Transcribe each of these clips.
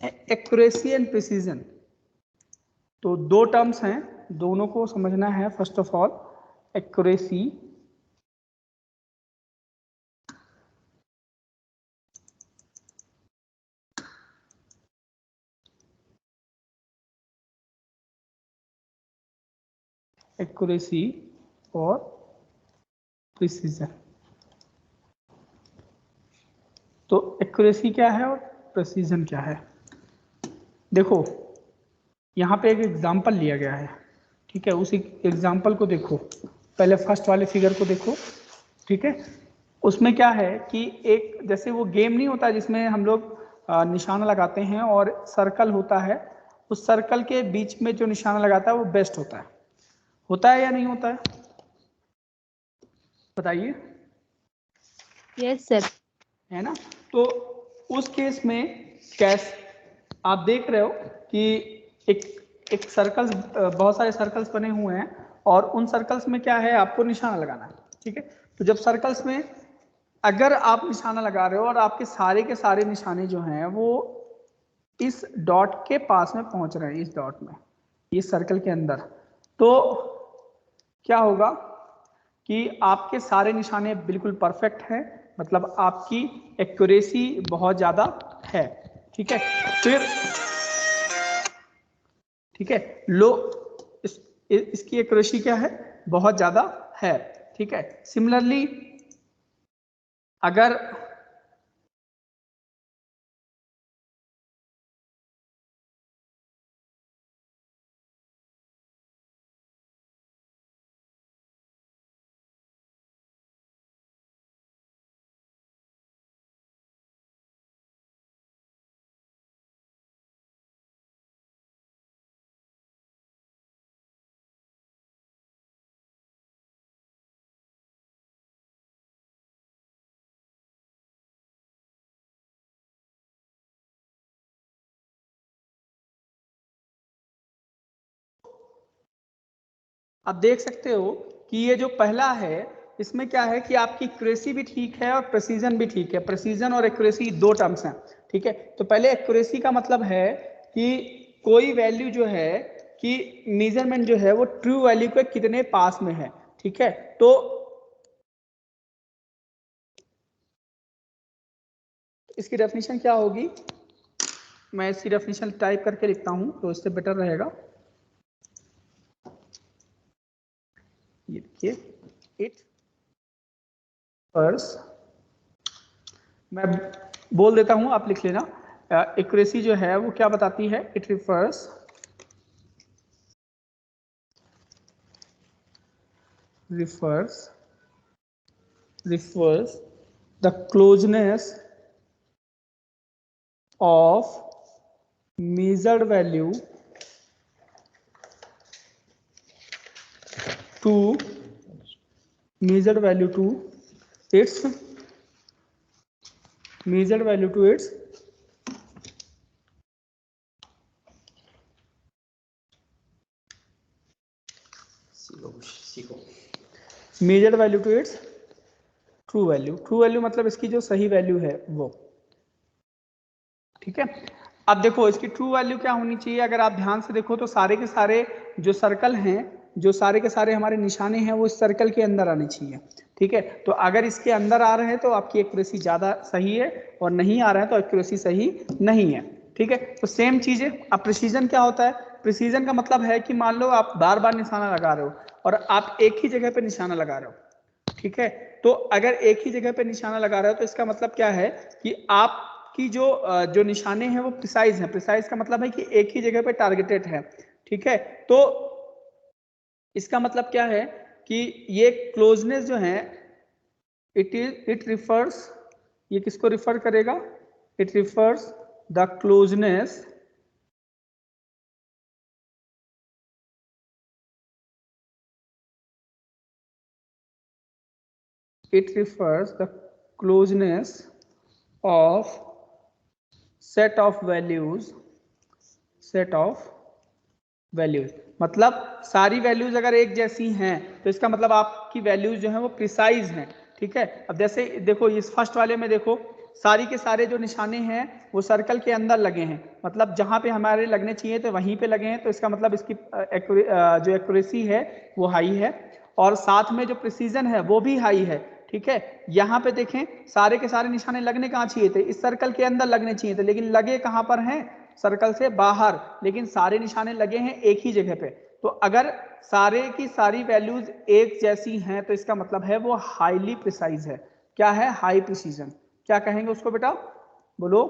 Accuracy and precision, तो दो terms हैं, दोनों को समझना है। First of all accuracy accuracy और प्रिसीजन। तो एक्यूरेसी क्या है और प्रिसीजन क्या है? देखो यहाँ पे एक एग्जाम्पल लिया गया है, ठीक है। उसी एग्जाम्पल को देखो, पहले फर्स्ट वाले फिगर को देखो, ठीक है। उसमें क्या है कि एक जैसे वो गेम नहीं होता जिसमें हम लोग निशाना लगाते हैं और सर्कल होता है, उस सर्कल के बीच में जो निशाना लगाता है वो बेस्ट होता है या नहीं होता है? बताइए। Yes sir. है ना? तो उस केस में कैसे आप देख रहे हो कि एक सर्कल, बहुत सारे सर्कल्स बने हुए हैं और उन सर्कल्स में क्या है, आपको निशाना लगाना है, ठीक है। तो जब सर्कल्स में अगर आप निशाना लगा रहे हो और आपके के सारे निशाने जो हैं वो इस डॉट के पास में पहुंच रहे हैं, इस डॉट में, इस सर्कल के अंदर, तो क्या होगा कि आपके सारे निशाने बिल्कुल परफेक्ट हैं, मतलब आपकी एक्यूरेसी बहुत ज्यादा है, ठीक है। फिर ठीक है, इसकी एक्यूरेसी क्या है, बहुत ज्यादा है, ठीक है। सिमिलरली अगर आप देख सकते हो कि ये जो पहला है इसमें क्या है कि आपकी एक्यूरेसी भी ठीक है और प्रिसीजन भी ठीक है। प्रिसीजन और एक्यूरेसी दो टर्म्स हैं, ठीक है। तो पहले एक्यूरेसी का मतलब है कि कोई वैल्यू जो है कि मेजरमेंट जो है वो ट्रू वैल्यू के कितने पास में है, ठीक है। तो इसकी डेफिनेशन क्या होगी, मैं इसकी डेफिनेशन टाइप करके लिखता हूं तो इससे बेटर रहेगा। ये देखिए, इट फर्स, मैं बोल देता हूं, आप लिख लेना। एक्यूरेसी जो है वो क्या बताती है, it refers the closeness of measured value to its true value मतलब इसकी जो सही वैल्यू है वो, ठीक है। अब देखो इसकी ट्रू वैल्यू क्या होनी चाहिए, अगर आप ध्यान से देखो तो सारे के सारे जो सर्कल हैं, जो सारे के सारे हमारे निशाने हैं वो इस सर्कल के अंदर आने चाहिए, ठीक है। तो अगर इसके अंदर आ रहे हैं तो आपकी एक्यूरेसी ज्यादा सही है और नहीं आ रहे हैं तो एक्यूरेसी सही नहीं है, ठीक है। तो सेम चीज है। अब प्रिसीजन क्या होता है, प्रिसीजन का मतलब है कि मान लो आप बार बार निशाना लगा रहे हो और आप एक ही जगह पे निशाना लगा रहे हो, ठीक है। तो अगर एक ही जगह पे निशाना लगा रहे हो तो इसका मतलब क्या है कि आपकी जो निशाने हैं वो प्रिसाइज हैं। प्रिसाइज का मतलब है कि एक ही जगह पे टारगेटेड है, ठीक है। तो इसका मतलब क्या है कि ये क्लोजनेस जो है इट रिफर्स, ये किसको रिफर करेगा, it refers the closeness of set of values मतलब सारी वैल्यूज अगर एक जैसी हैं तो इसका मतलब आपकी वैल्यूज जो है वो प्रिसाइज हैं, ठीक है। अब जैसे देखो इस फर्स्ट वाले में देखो सारी के सारे जो निशाने हैं वो सर्कल के अंदर लगे हैं, मतलब जहां पे हमारे लगने चाहिए थे वहीं पे लगे हैं, तो इसका मतलब इसकी जो एक्यूरेसी है वो हाई है, और साथ में जो प्रिसीजन है वो भी हाई है। ठीक है, यहाँ पे देखें सारे के सारे निशाने लगने कहाँ चाहिए थे, इस सर्कल के अंदर लगने चाहिए थे, लेकिन लगे कहाँ पर हैं, सर्कल से बाहर, लेकिन सारे निशाने लगे हैं एक ही जगह पे। तो अगर सारे की सारी वैल्यूज एक जैसी हैं तो इसका मतलब है वो हाईली प्रिसाइज है। क्या है, हाई प्रिसीजन। क्या कहेंगे उसको बेटा, बोलो।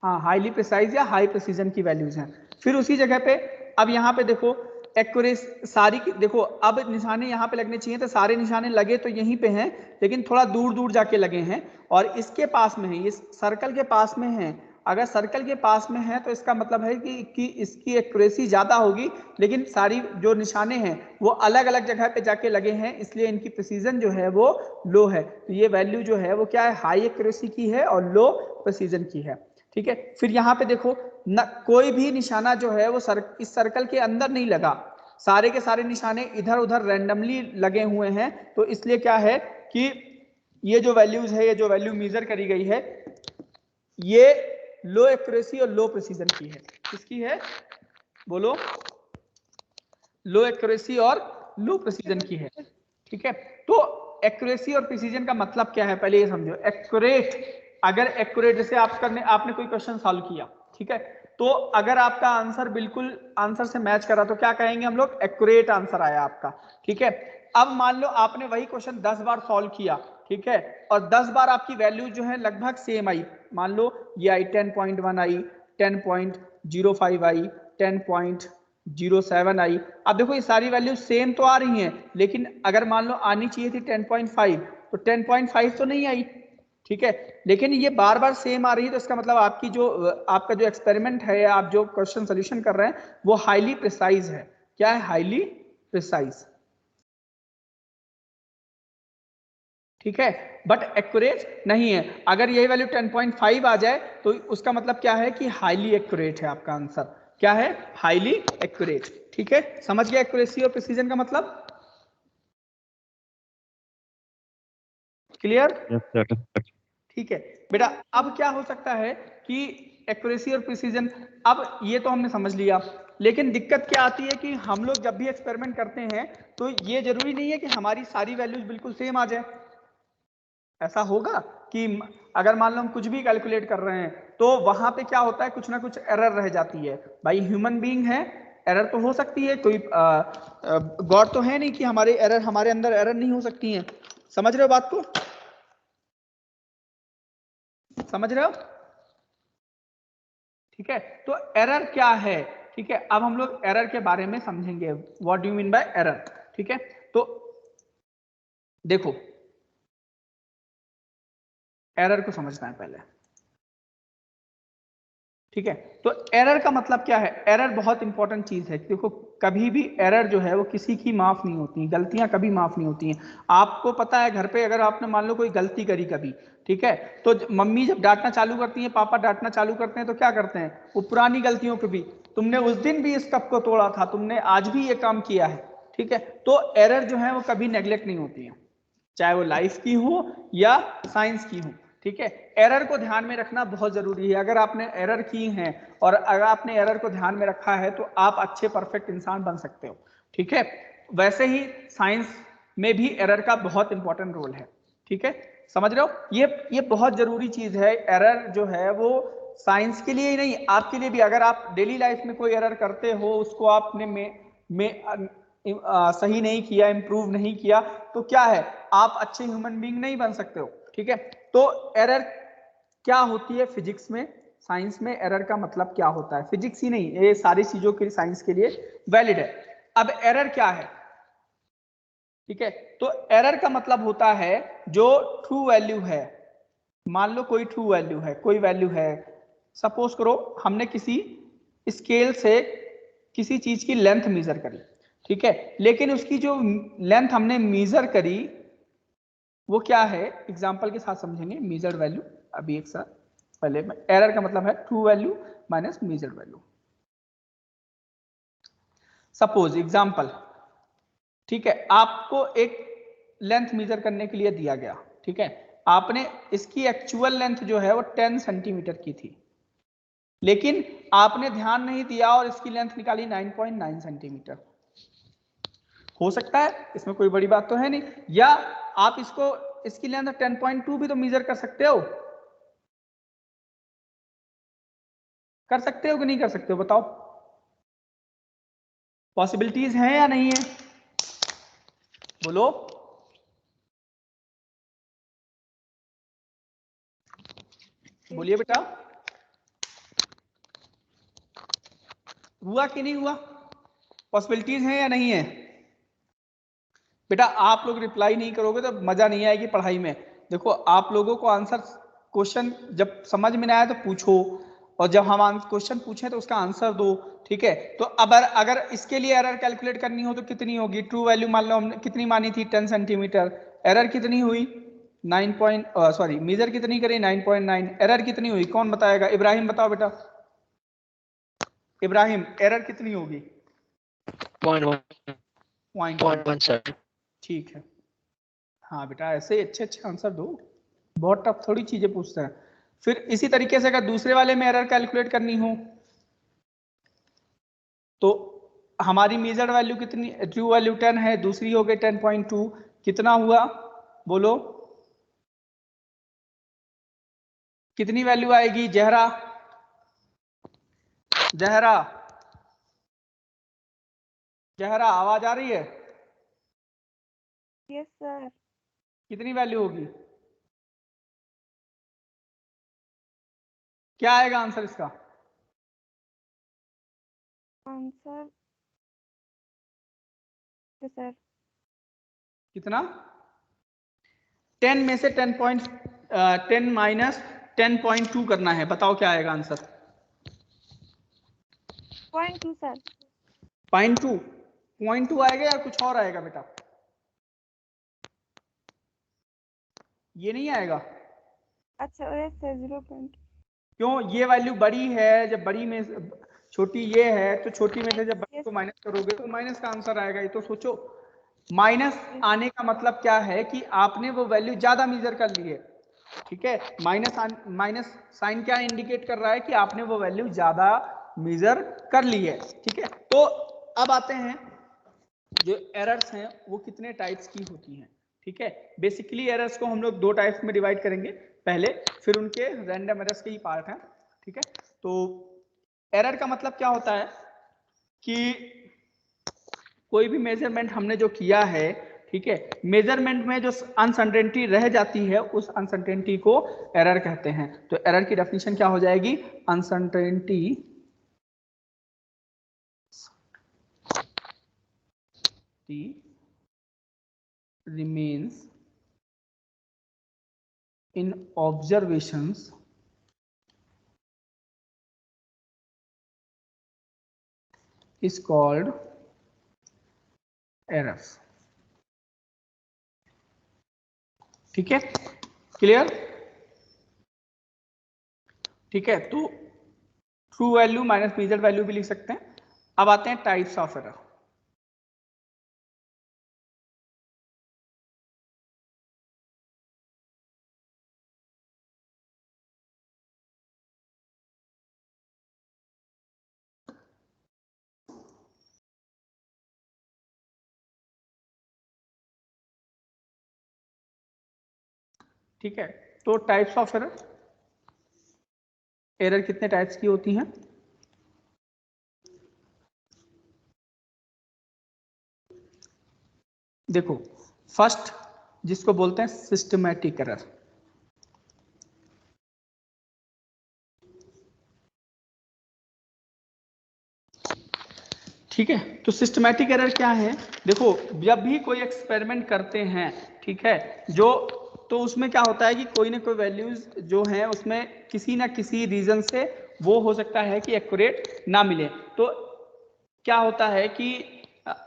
हाँ, हाईली प्रिसाइज या हाई प्रिसीजन की वैल्यूज हैं। फिर उसी जगह पे अब यहाँ पे देखो एक्यूरेस सारी की, देखो अब निशाने यहाँ पे लगने चाहिए, तो सारे निशाने लगे तो यहीं पे हैं, लेकिन थोड़ा दूर दूर जाके लगे हैं, और इसके पास में है, इस सर्कल के पास में है। अगर सर्कल के पास में है तो इसका मतलब है कि इसकी एक्यूरेसी ज्यादा होगी, लेकिन सारी जो निशाने हैं वो अलग अलग जगह पे जाके लगे हैं, इसलिए इनकी प्रिसीजन जो है वो लो है। तो ये वैल्यू जो है वो क्या है, हाई एक्यूरेसी की है और लो प्रिसीजन की है। ठीक है, फिर यहाँ पे देखो न, कोई भी निशाना जो है वो इस सर्कल के अंदर नहीं लगा, सारे के सारे निशाने इधर उधर रैंडमली लगे हुए हैं, तो इसलिए क्या है कि ये जो वैल्यूज है, ये जो वैल्यू मेजर करी गई है, ये लो एक्यूरेसी और लो प्रिसीजन की है। किसकी है, बोलो। लो एक्यूरेसी और लो प्रिसीजन की है। ठीक है, तो एक्यूरेसी और प्रिसीजन का मतलब क्या है, पहले ये समझो। एक्यूरेट, अगर एक्यूरेट, जैसे आपने कोई क्वेश्चन सॉल्व किया, ठीक है, तो अगर आपका आंसर बिल्कुल आंसर से मैच करा तो क्या कहेंगे हम लोग, एक्यूरेट आंसर आया आपका। ठीक है, अब मान लो आपने वही क्वेश्चन 10 बार सॉल्व किया, ठीक है, और 10 बार आपकी वैल्यू जो है लगभग सेम आई, मान लो ये आई 10.1 आई, 10.05 आई, 10.07 आई। अब देखो ये सारी वैल्यू सेम तो आ रही हैं, लेकिन अगर मान लो आनी चाहिए थी 10.5, तो 10.5 तो नहीं आई। ठीक है, लेकिन ये बार बार सेम आ रही है, तो इसका मतलब आपका जो एक्सपेरिमेंट है, आप जो क्वेश्चन सोल्यूशन कर रहे हैं वो हाईली प्रिसाइज है। क्या है, हाईली प्रिसाइज। ठीक है, बट एक्यूरेट नहीं है। अगर यही वैल्यू 10.5 आ जाए तो उसका मतलब क्या है कि हाईली एक्यूरेट है आपका आंसर। क्या है, हाईली एक्यूरेट। ठीक है, समझ गया एक्यूरेसी और प्रिसीजन का मतलब, क्लियर। Yes sir. ठीक है बेटा, अब क्या हो सकता है कि एक्यूरेसी और प्रिसीजन, अब ये तो हमने समझ लिया, लेकिन दिक्कत क्या आती है कि हम लोग जब भी एक्सपेरिमेंट करते हैं तो ये जरूरी नहीं है कि हमारी सारी वैल्यूज बिल्कुल सेम आ जाए। ऐसा होगा कि अगर मान लो हम कुछ भी कैलकुलेट कर रहे हैं तो वहां पे क्या होता है, कुछ ना कुछ एरर रह जाती है। भाई ह्यूमन बीइंग है, एरर तो हो सकती है, कोई गॉड तो है नहीं कि हमारे अंदर एरर नहीं हो सकती है। समझ रहे हो बात को, समझ रहे हो। ठीक है, तो एरर क्या है। ठीक है, अब हम लोग एरर के बारे में समझेंगे, what do you mean by error. ठीक है, तो देखो एरर को समझना है पहले। ठीक है, तो एरर का मतलब क्या है, एरर बहुत इंपॉर्टेंट चीज है। देखो कभी भी एरर जो है वो किसी की माफ नहीं होती, गलतियां कभी माफ नहीं होती हैं। आपको पता है घर पे अगर आपने मान लो कोई गलती करी कभी, ठीक है, तो मम्मी जब डांटना चालू करती है, पापा डांटना चालू करते हैं, तो क्या करते हैं, वो पुरानी गलतियों पे भी, तुमने उस दिन भी इस कप को तोड़ा था, तुमने आज भी ये काम किया है। ठीक है, तो एरर जो है वो कभी नेग्लेक्ट नहीं होती है, चाहे वो लाइफ की हो या साइंस की हो। ठीक है, एरर को ध्यान में रखना बहुत जरूरी है। अगर आपने एरर की है और अगर आपने एरर को ध्यान में रखा है तो आप अच्छे परफेक्ट इंसान बन सकते हो। ठीक है, वैसे ही साइंस में भी एरर का बहुत इंपॉर्टेंट रोल है। ठीक है, समझ रहे हो, ये बहुत जरूरी चीज है। एरर जो है वो साइंस के लिए ही नहीं, आपके लिए भी। अगर आप डेली लाइफ में कोई एरर करते हो, उसको आपने सही नहीं किया, इंप्रूव नहीं किया, तो क्या है, आप अच्छे ह्यूमन बीइंग नहीं बन सकते हो। ठीक है, तो एरर क्या होती है फिजिक्स में, साइंस में एरर का मतलब क्या होता है, फिजिक्स ही नहीं, ये सारी चीजों के साइंस के लिए वैलिड है। अब एरर क्या है, ठीक है, तो एरर का मतलब होता है जो ट्रू वैल्यू है। मान लो कोई ट्रू वैल्यू है, कोई वैल्यू है, सपोज करो हमने किसी स्केल से किसी चीज की लेंथ मेजर करी, ठीक है, लेकिन उसकी जो लेंथ हमने मेजर करी वो क्या है, एग्जांपल के साथ समझेंगे। मेजर्ड वैल्यू, अभी एक साथ पहले एरर का मतलब है true value minus measured value. Suppose example, ठीक है, आपको एक लेंथ मेजर करने के लिए दिया गया, ठीक है। आपने इसकी एक्चुअल लेंथ जो है वो 10 सेंटीमीटर की थी, लेकिन आपने ध्यान नहीं दिया और इसकी लेंथ निकाली 9.9 सेंटीमीटर। हो सकता है, इसमें कोई बड़ी बात तो है नहीं। या आप इसकी लेंथ 10.2 भी तो मेजर कर सकते हो, कर सकते हो कि नहीं कर सकते हो, बताओ। पॉसिबिलिटीज हैं या नहीं है, बोलो। बोलिए बेटा, हुआ कि नहीं हुआ, पॉसिबिलिटीज हैं या नहीं है। बेटा आप लोग रिप्लाई नहीं करोगे तो मजा नहीं आएगी पढ़ाई में। देखो आप लोगों को आंसर, क्वेश्चन जब समझ में ना आए तो पूछो, और जब हम क्वेश्चन पूछें तो उसका आंसर दो, ठीक है। तो अब अगर इसके लिए एरर कैलकुलेट करनी हो तो कितनी होगी, ट्रू वैल्यू मान लो हमने कितनी मानी थी 10 सेंटीमीटर, एरर कितनी हुई 9 मेजर कितनी करी 9.9, एरर कितनी हुई कौन बताएगा, इब्राहिम बताओ बेटा, इब्राहिम एरर कितनी होगी 0.1 सर। ठीक है। हाँ बेटा ऐसे अच्छे अच्छे आंसर दो, बहुत टफ थोड़ी चीजें पूछते हैं। फिर इसी तरीके से अगर दूसरे वाले में एरर कैलकुलेट करनी हो तो हमारी मेजर्ड वैल्यू कितनी, ट्रू वैल्यू 10 है, दूसरी हो गई 10.2, कितना हुआ बोलो, कितनी वैल्यू आएगी जहरा, जहरा जहरा आवाज आ रही है, यस सर। कितनी वैल्यू होगी, क्या आएगा आंसर इसका, आंसर सर कितना 10 में से 10 माइनस 10.2 करना है, बताओ क्या आएगा आंसर, 0.2 सर। 0.2 आएगा या कुछ और आएगा बेटा, ये नहीं आएगा। अच्छा यस सर 0.2। क्यों, ये वैल्यू बड़ी है, जब बड़ी में छोटी ये है तो छोटी में से जब बड़ी को माइनस करोगे तो माइनस का आंसर आएगा, ये तो सोचो। माइनस आने का मतलब क्या है कि आपने वो वैल्यू ज्यादा मेजर कर ली है, ठीक है। माइनस साइन क्या इंडिकेट कर रहा है कि आपने वो वैल्यू ज्यादा मेजर कर ली है, ठीक है। तो अब आते हैं जो एरर्स हैं वो कितने टाइप्स की होती हैं, ठीक है। बेसिकली एरर्स को हम लोग दो टाइप्स में डिवाइड करेंगे पहले, फिर उनके रैंडम एरर्स के ही पार्ट हैं, ठीक है। तो एरर का मतलब क्या होता है कि कोई भी मेजरमेंट हमने जो किया है, ठीक है, मेजरमेंट में जो अनसर्टेनिटी रह जाती है उस अनसर्टेनिटी को एरर कहते हैं। तो एरर की डेफिनेशन क्या हो जाएगी, uncertainty remains in observations is called errors, ठीक है, क्लियर, ठीक है। तो true value minus measured value भी लिख सकते हैं। अब आते हैं टाइप्स ऑफ एरर। ठीक है, तो टाइप्स ऑफ एरर, एरर कितने टाइप्स की होती हैं, देखो फर्स्ट जिसको बोलते हैं सिस्टमैटिक एरर, ठीक है। तो सिस्टमैटिक एरर क्या है, देखो जब भी कोई एक्सपेरिमेंट करते हैं, ठीक है, जो तो उसमें क्या होता है कि कोई ना कोई वैल्यूज जो हैं उसमें किसी ना किसी रीजन से वो हो सकता है कि एक्यूरेट ना मिले। तो क्या होता है कि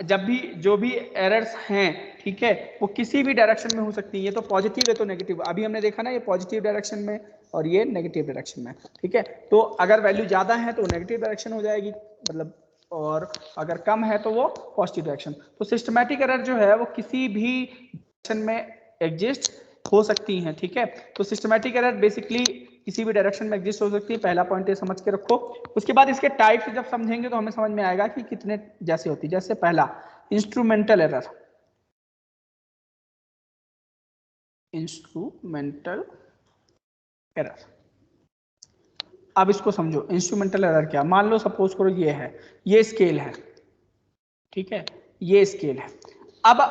जब भी जो भी एरर्स हैं, ठीक है, वो किसी भी डायरेक्शन में हो सकती है, ये तो पॉजिटिव है तो नेगेटिव, अभी हमने देखा ना ये पॉजिटिव डायरेक्शन में और ये नेगेटिव डायरेक्शन में, ठीक है। तो अगर वैल्यू ज्यादा है तो नेगेटिव डायरेक्शन हो जाएगी, मतलब, और अगर कम है तो वो पॉजिटिव डायरेक्शन। तो सिस्टमैटिक एरर जो है वो किसी भी में एग्जिस्ट हो सकती हैं, ठीक है। तो सिस्टमैटिक एरर बेसिकली किसी भी डायरेक्शन में एग्जिस्ट हो सकती है, पहला पॉइंट ये समझ के रखो। उसके बाद इसके टाइप्स जब समझेंगे तो हमें समझ में आएगा कि कितने जैसे होती है। जैसे पहला इंस्ट्रूमेंटल एरर, इंस्ट्रूमेंटल एरर। अब इसको समझो, इंस्ट्रूमेंटल एरर क्या। मान लो सपोज करो ये है, ये स्केल है, ठीक है, ये स्केल है। अब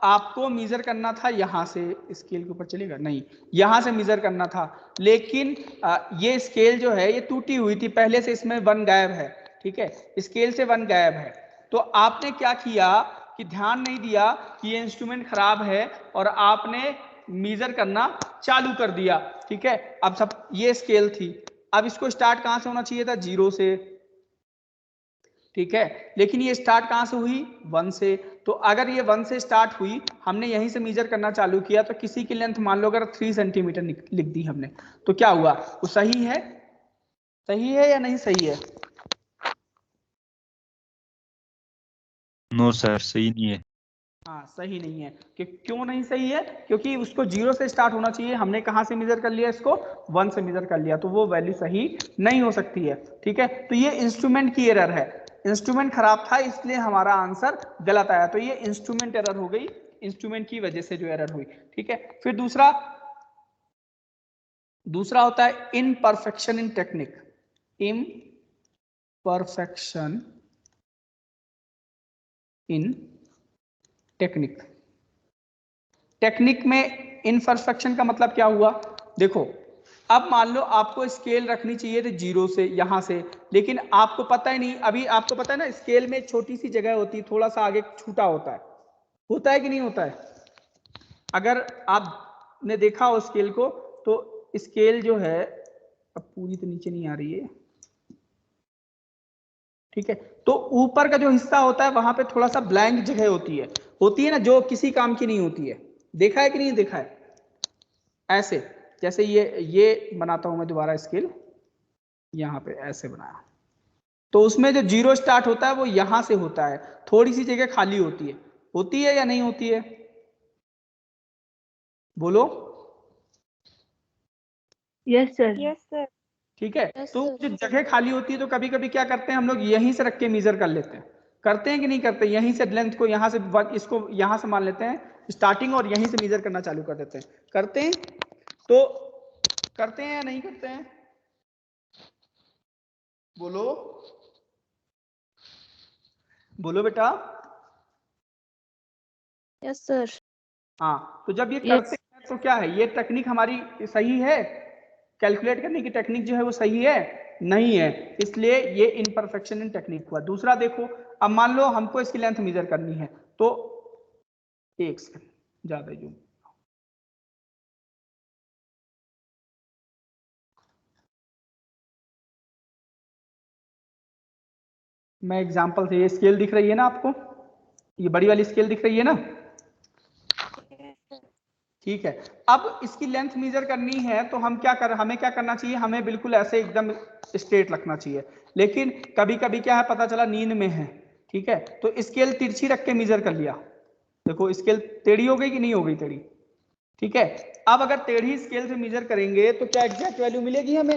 आपको मेजर करना था यहां से, स्केल के ऊपर चलेगा नहीं, यहां से मेजर करना था, लेकिन ये स्केल जो है ये टूटी हुई थी पहले से, इसमें 1 गायब है, ठीक है, स्केल से 1 गायब है। तो आपने क्या किया कि ध्यान नहीं दिया कि ये इंस्ट्रूमेंट खराब है और आपने मेजर करना चालू कर दिया, ठीक है। अब सब ये स्केल थी, अब इसको स्टार्ट कहां से होना चाहिए था, 0 से, ठीक है, लेकिन ये स्टार्ट कहां से हुई, 1 से। तो अगर ये 1 से स्टार्ट हुई, हमने यहीं से मेजर करना चालू किया, तो किसी की लेंथ मान लो अगर 3 सेंटीमीटर लिख दी हमने, तो क्या हुआ, वो सही है, सही है या नहीं सही है? नो सर, सही नहीं है। हाँ सही नहीं है। कि क्यों नहीं सही है? क्योंकि उसको 0 से स्टार्ट होना चाहिए, हमने कहां से मेजर कर लिया, इसको 1 से मेजर कर लिया, तो वो वैल्यू सही नहीं हो सकती है, ठीक है। तो ये इंस्ट्रूमेंट की एरर है, इंस्ट्रूमेंट खराब था इसलिए हमारा आंसर गलत आया, तो ये इंस्ट्रूमेंट एरर हो गई, इंस्ट्रूमेंट की वजह से जो एरर हुई, ठीक है। फिर दूसरा होता है इनपरफेक्शन इन टेक्निक, इनपरफेक्शन इन टेक्निक। टेक्निक में इनपरफेक्शन का मतलब क्या हुआ, देखो अब मान लो आपको स्केल रखनी चाहिए थी 0 से यहां से, लेकिन आपको पता ही नहीं, अभी आपको पता है ना स्केल में छोटी सी जगह होती है, थोड़ा सा आगे छूटा होता है कि नहीं होता है? अगर आपने देखा हो स्केल को, तो स्केल जो है, अब पूरी तो नीचे नहीं आ रही है, ठीक है, तो ऊपर का जो हिस्सा होता है वहां पे थोड़ा सा ब्लैंक जगह होती है ना, जो किसी काम की नहीं होती है। देखा है कि नहीं देखा है? ऐसे जैसे ये बनाता हूं मैं दोबारा स्केल, यहां पे ऐसे बनाया, तो उसमें जो 0 स्टार्ट होता है वो यहां से होता है, थोड़ी सी जगह खाली होती है या नहीं होती है, बोलो। Yes sir. Yes sir. ठीक है, तो जो जगह खाली होती है तो कभी कभी क्या करते हैं हम लोग, यहीं से रख के मेजर कर लेते हैं, करते हैं कि नहीं करते? यहीं से लेंथ को यहां से, इसको यहां से मान लेते हैं स्टार्टिंग, और यहीं से मेजर करना चालू कर देते हैं, करते हैं? तो करते हैं या नहीं करते हैं, बोलो बोलो बेटा। Yes sir. हाँ, तो जब ये करते हैं तो क्या है, ये टेक्निक हमारी सही है, कैलकुलेट करने की टेक्निक जो है वो सही है नहीं है, इसलिए ये इनपरफेक्शन इन टेक्निक हुआ। दूसरा देखो, अब मान लो हमको इसकी लेंथ मेजर करनी है, तो एक सेकंड ज्यादा जूम, मैं एग्जांपल से, ये स्केल दिख रही है ना आपको, ये बड़ी वाली स्केल दिख रही है ना, ठीक है। अब इसकी लेंथ मेजर करनी है तो हमें क्या करना चाहिए, हमें बिल्कुल ऐसे एकदम स्ट्रेट रखना चाहिए, लेकिन कभी कभी क्या है, पता चला नींद में है, ठीक है, तो स्केल तिरछी रख के मेजर कर लिया, देखो स्केल टेढ़ी हो गई कि नहीं हो गई टेढ़ी, ठीक है। अब अगर टेढ़ी स्केल से मेजर करेंगे तो क्या एग्जैक्ट वैल्यू मिलेगी हमें?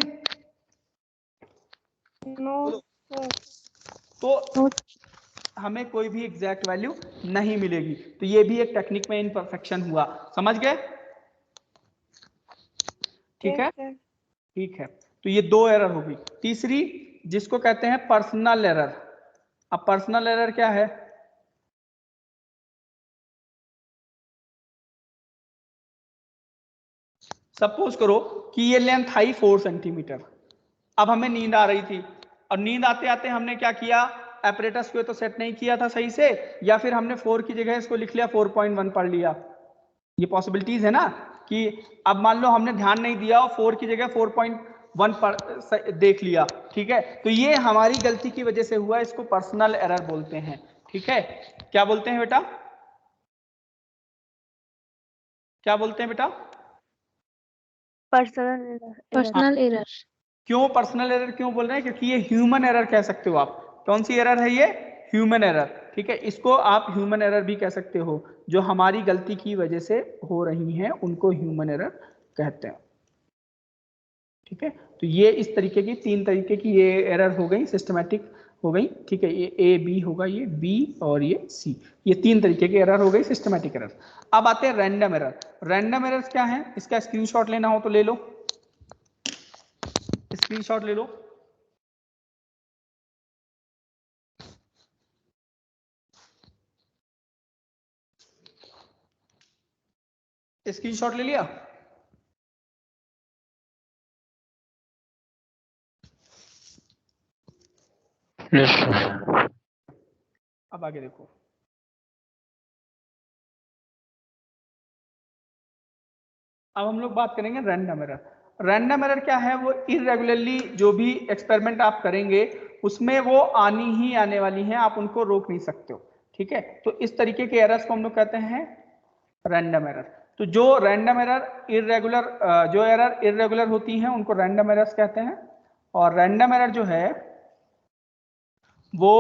No sir. तो हमें कोई भी एग्जैक्ट वैल्यू नहीं मिलेगी, तो ये भी एक टेक्निक में इनपरफेक्शन हुआ, समझ गए? ठीक है, ठीक है, तो ये 2 एरर होगी। तीसरी जिसको कहते हैं पर्सनल एरर। अब पर्सनल एरर क्या है, सपोज करो कि ये लेंथ आई 4 सेंटीमीटर, अब हमें नींद आ रही थी, और नींद आते आते हमने क्या किया, एपरेटस को तो सेट नहीं किया था सही से, या फिर हमने 4 की जगह इसको लिख लिया 4.1 पढ़ लिया, ये पॉसिबिलिटीज है ना, कि अब मान लो हमने ध्यान नहीं दिया और 4 की जगह 4.1 पर देख लिया, ठीक है, तो ये हमारी गलती की वजह से हुआ, इसको पर्सनल एरर बोलते हैं, ठीक है। क्या बोलते हैं बेटा, क्या बोलते हैं बेटा? Personal error. क्यों पर्सनल एरर क्यों बोल रहे हैं? क्योंकि ये ह्यूमन एरर कह सकते हो आप, कौन सी एरर है ये, ह्यूमन एरर, ठीक है, इसको आप ह्यूमन एरर भी कह सकते हो, जो हमारी गलती की वजह से हो रही हैं उनको ह्यूमन एरर कहते हैं। ठीक है, तो ये इस तरीके की 3 तरीके की ये एरर हो गई, सिस्टमैटिक हो गई। ठीक है, ये ए बी होगा, ये बी और ये सी, ये 3 तरीके की एरर हो गई, सिस्टमैटिक एरर। अब आते हैं रैंडम एरर। रैंडम एरर क्या है, इसका स्क्रीनशॉट लेना हो तो ले लो, स्क्रीनशॉट ले लो। स्क्रीनशॉट ले लिया? Yes, sir. अब आगे देखो, अब हम लोग बात करेंगे रैंडम एरर। रैंडम एरर क्या है, वो इरेगुलरली जो भी एक्सपेरिमेंट आप करेंगे उसमें वो आनी ही आने वाली हैं, आप उनको रोक नहीं सकते हो। ठीक है, तो इस तरीके के एरर्स को हम लोग कहते हैं रैंडम एरर। तो जो रैंडम एरर इरेगुलर, जो एरर इरेगुलर होती हैं उनको रैंडम एरर्स कहते हैं। और रैंडम एरर जो है वो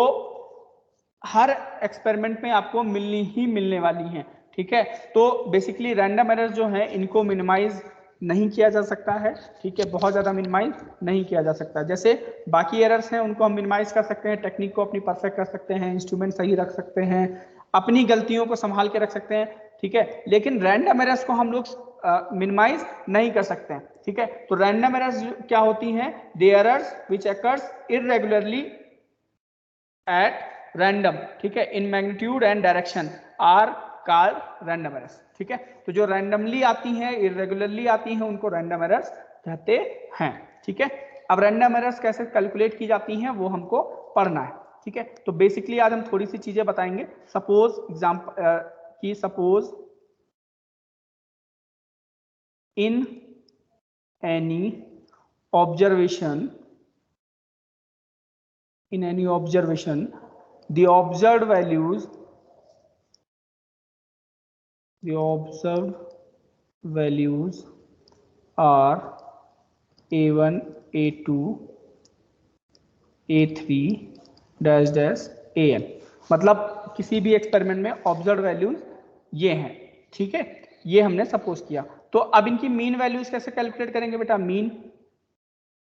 हर एक्सपेरिमेंट में आपको मिलनी ही मिलने वाली हैं। ठीक है, तो बेसिकली रैंडम एरर्स जो हैं इनको मिनिमाइज नहीं किया जा सकता है। ठीक है, बहुत ज़्यादा मिनिमाइज नहीं किया जा सकता। जैसे बाकी एरर्स हैं उनको हम मिनिमाइज कर सकते हैं, टेक्निक को अपनी परफेक्ट कर सकते हैं, इंस्ट्रूमेंट सही रख सकते हैं, अपनी गलतियों को संभाल के रख सकते हैं। ठीक है, लेकिन रैंडम एरर्स को हम लोग मिनिमाइज नहीं कर सकते हैं। ठीक है, तो रैंडम एरर्स क्या होती हैं, the errors which occurs irregularly at random, ठीक है, in magnitude and direction are called random errors. ठीक है, तो जो रैंडमली आती हैं, इरेगुलरली आती हैं, उनको रैंडम एरर्स कहते हैं। ठीक है, अब रैंडम एरर्स कैसे कैलकुलेट की जाती हैं वो हमको पढ़ना है। ठीक है, तो बेसिकली आज हम थोड़ी सी चीजें बताएंगे। सपोज एग्जाम्पल की, suppose in any observation, in any observation the observed values are a1 a2 a3 dash dash an, मतलब किसी भी एक्सपेरिमेंट में ऑब्जर्व वैल्यूज ये हैं। ठीक है, ये हमने सपोज किया। तो अब इनकी मीन वैल्यूज कैसे कैलकुलेट करेंगे बेटा, मीन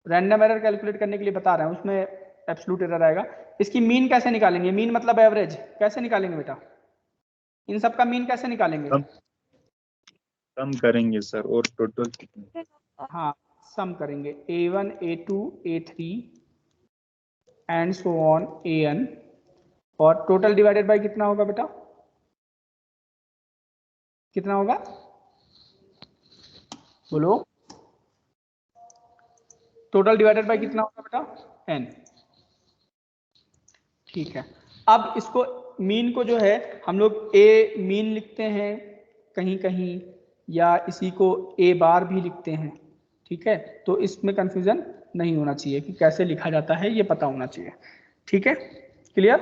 रैंडम एरर कैलकुलेट करने के लिए बता रहे हैं, उसमें एब्सोल्यूट एरर आएगा। इसकी मीन कैसे निकालेंगे, मीन मतलब एवरेज, कैसे निकालेंगे बेटा, इन सब का मीन कैसे निकालेंगे? कम करेंगे सर, और टोटल कितने? हाँ, सम करेंगे, a1 a2 a3 and so on an, और टोटल डिवाइडेड बाय कितना होगा बेटा, कितना होगा बोलो, टोटल डिवाइडेड बाय कितना होगा बेटा, n। ठीक है, अब इसको मीन को जो है हम लोग ए मीन लिखते हैं कहीं कहीं, या इसी को ए बार भी लिखते हैं। ठीक है, तो इसमें कंफ्यूजन नहीं होना चाहिए कि कैसे लिखा जाता है, ये पता होना चाहिए। ठीक है, क्लियर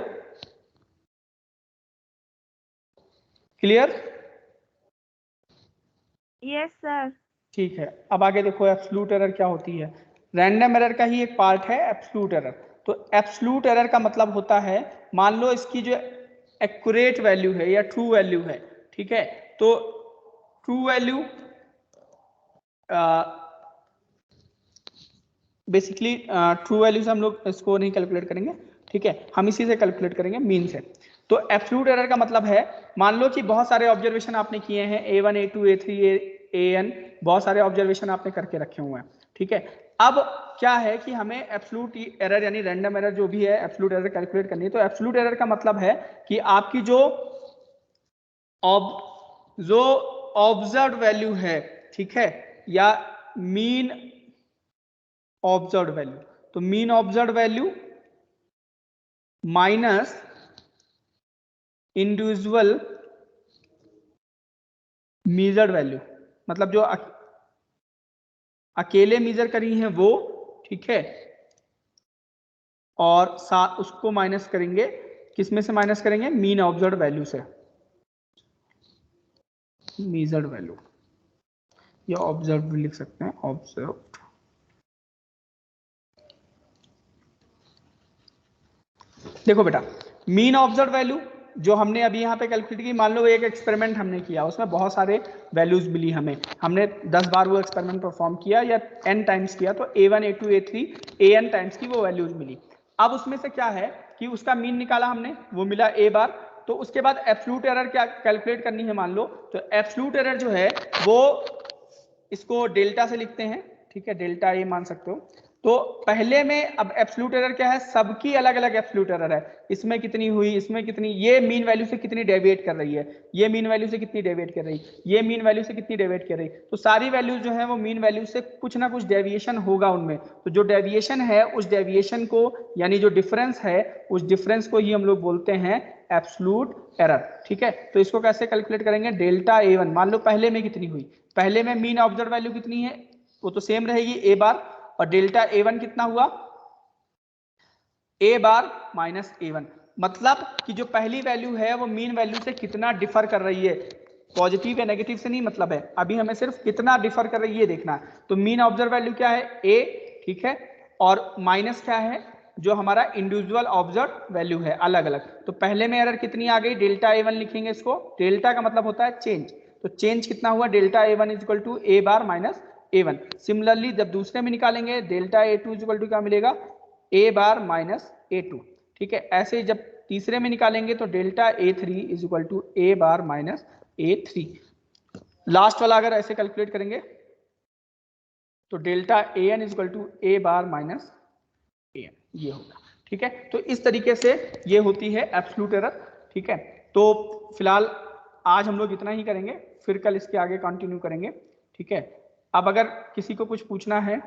क्लियर? Yes sir. ठीक है, अब आगे देखो एब्सोल्यूट एरर क्या होती है। रैंडम एरर का ही एक पार्ट है एब्सोल्यूट एरर। तो एब्सोल्यूट एरर का मतलब होता है, मान लो इसकी जो एक्यूरेट वैल्यू है या ट्रू वैल्यू है, ठीक है, तो true value basically true value से हम लोग इसको नहीं कैलकुलेट करेंगे। ठीक है, हम इसी से कैलकुलेट करेंगे, मीन से। तो एब्सोल्यूट एरर का मतलब है, मान लो कि बहुत सारे ऑब्जर्वेशन आपने किए हैं, a1 a2 a3 an, बहुत सारे ऑब्जर्वेशन आपने करके रखे हुए हैं। ठीक है, अब क्या है कि हमें एब्सोल्यूट एरर यानी रैंडम एरर जो भी है एब्सोल्यूट एरर कैलकुलेट करनी है। तो एब्सोल्यूट एरर का मतलब है कि आपकी जो ऑब्जर्व्ड वैल्यू है, ठीक है, या मीन ऑब्जर्व्ड वैल्यू, तो mean observed value minus individual measured value, मतलब जो अकेले मेजर करी हैं वो, ठीक है, और साथ उसको माइनस करेंगे, किसमें से माइनस करेंगे, मीन ऑब्जर्व्ड वैल्यू से, मेजर्ड वैल्यू या ऑब्जर्व लिख सकते हैं, ऑब्जर्व। देखो बेटा, मीन ऑब्जर्व वैल्यू जो हमने अभी यहाँ पे कैलकुलेट की, मान लो एक एक्सपेरिमेंट हमने किया, उसमें बहुत सारे वैल्यूज मिली हमें, हमने 10 बार वो एक्सपेरिमेंट परफॉर्म किया या n टाइम्स किया, तो a1 a2 a3 an times की वो वैल्यूज मिली। अब उसमें से क्या है कि उसका मीन निकाला हमने, वो मिला a बार, तो उसके बाद एब्सोल्यूट एरर क्या कैलकुलेट करनी है मान लो, तो एब्सोल्यूट एरर जो है वो इसको डेल्टा से लिखते हैं, ठीक है, डेल्टा ए मान सकते हो। तो पहले में अब एब्सोल्यूट एरर क्या है, सबकी अलग अलग एब्सोल्यूट एरर है, इसमें कितनी हुई, इसमें कितनी, ये मीन वैल्यू से कितनी डेविएट कर रही है, ये मीन वैल्यू से कितनी डेविएट कर रही है, ये मीन वैल्यू से कितनी डेविएट कर रही है, तो सारी वैल्यूज जो है वो मीन वैल्यू से कुछ ना कुछ डेविएशन होगा उनमें। तो जो डेविएशन है उस डेविएशन को, यानी जो डिफरेंस है उस डिफरेंस को ही हम लोग बोलते हैं एब्सोल्यूट एरर, ठीक है। तो इसको कैसे कैलकुलेट करेंगे, डेल्टा A1, मान लो पहले में कितनी हुई, पहले में मीन ऑब्जर्व वैल्यू कितनी है, वो तो सेम रहेगी a बार, और डेल्टा A1 कितना हुआ, a बार माइनस A1, मतलब कि जो पहली वैल्यू है वो मीन वैल्यू से कितना डिफर कर रही है, पॉजिटिव या नेगेटिव से नहीं मतलब है, अभी हमें सिर्फ कितना डिफर कर रही है देखना है। तो मीन ऑब्जर्व वैल्यू क्या है a, ठीक है, और माइनस क्या है, जो हमारा इंडिविजुअल ऑब्जर्व वैल्यू है अलग अलग। तो पहले में एरर कितनी आ गई, डेल्टा A1 लिखेंगे इसको, डेल्टा का मतलब होता है चेंज, तो चेंज कितना हुआ, delta A1 is equal to a bar minus A1। Similarly जब दूसरे में निकालेंगे delta A2 is equal to क्या मिलेगा, a बार माइनस A2, ठीक है। ऐसे ही जब तीसरे में निकालेंगे तो delta A3 is equal to a bar minus A3। Last वाला अगर ऐसे कैलकुलेट करेंगे तो delta AN is equal to a bar minus AN, ये होगा, ठीक है। तो इस तरीके से ये होती है एब्सोल्यूट एरर, ठीक है। तो फिलहाल आज हम लोग इतना ही करेंगे, फिर कल इसके आगे कंटिन्यू करेंगे, ठीक है। अब अगर किसी को कुछ पूछना है